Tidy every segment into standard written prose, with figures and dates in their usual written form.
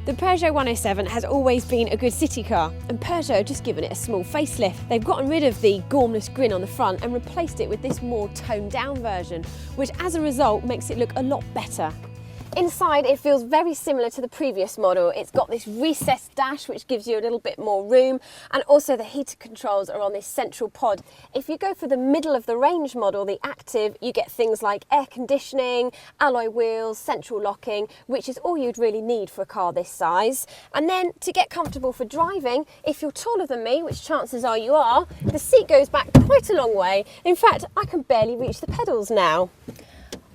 The Peugeot 107 has always been a good city car, and Peugeot have just given it a small facelift. They've gotten rid of the gormless grin on the front and replaced it with this more toned down version, which as a result makes it look a lot better. Inside it feels very similar to the previous model. It's got this recessed dash which gives you a little bit more room, and also the heater controls are on this central pod. If you go for the middle of the range model, the Active, you get things like air conditioning, alloy wheels, central locking, which is all you'd really need for a car this size. And then to get comfortable for driving, if you're taller than me, which chances are you are, the seat goes back quite a long way. In fact, I can barely reach the pedals now.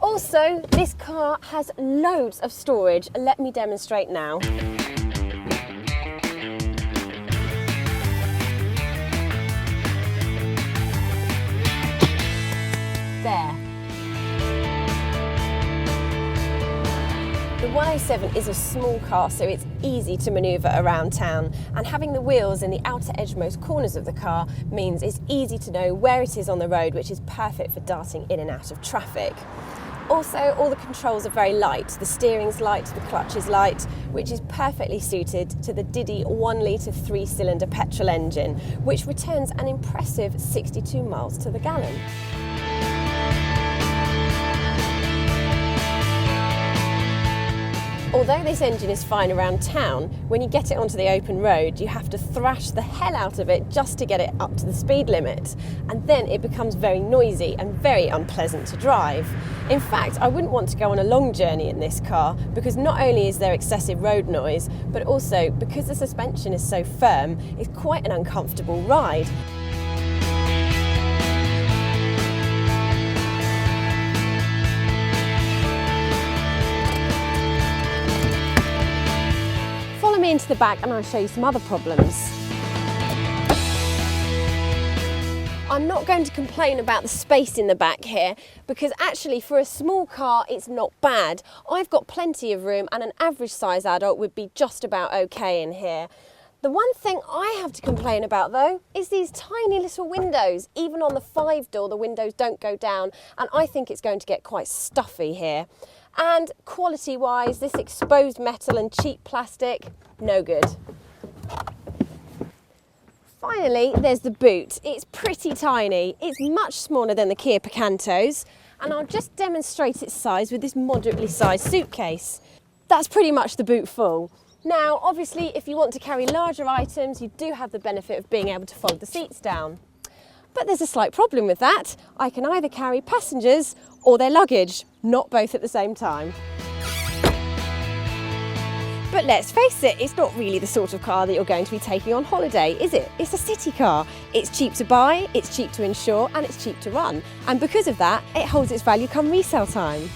Also, this car has loads of storage. Let me demonstrate now. There. The 107 is a small car, so it's easy to manoeuvre around town, and having the wheels in the outer edgemost corners of the car means it's easy to know where it is on the road, which is perfect for darting in and out of traffic. Also, all the controls are very light. The steering's light, the clutch is light, which is perfectly suited to the Diddy 1 litre 3-cylinder petrol engine, which returns an impressive 62 miles to the gallon. Although this engine is fine around town, when you get it onto the open road, you have to thrash the hell out of it just to get it up to the speed limit. And then it becomes very noisy and very unpleasant to drive. In fact, I wouldn't want to go on a long journey in this car, because not only is there excessive road noise, but also because the suspension is so firm, it's quite an uncomfortable ride. Follow me into the back and I'll show you some other problems. I'm not going to complain about the space in the back here, because actually for a small car it's not bad. I've got plenty of room, and an average size adult would be just about okay in here. The one thing I have to complain about though is these tiny little windows. Even on the 5-door the windows don't go down, and I think it's going to get quite stuffy here. And quality wise, this exposed metal and cheap plastic, no good. Finally, there's the boot. It's pretty tiny. It's much smaller than the Kia Picantos, and I'll just demonstrate its size with this moderately sized suitcase. That's pretty much the boot full. Now, obviously, if you want to carry larger items, you do have the benefit of being able to fold the seats down. But there's a slight problem with that. I can either carry passengers or their luggage, not both at the same time. But let's face it, it's not really the sort of car that you're going to be taking on holiday, is it? It's a city car. It's cheap to buy, it's cheap to insure, and it's cheap to run. And because of that, it holds its value come resale time.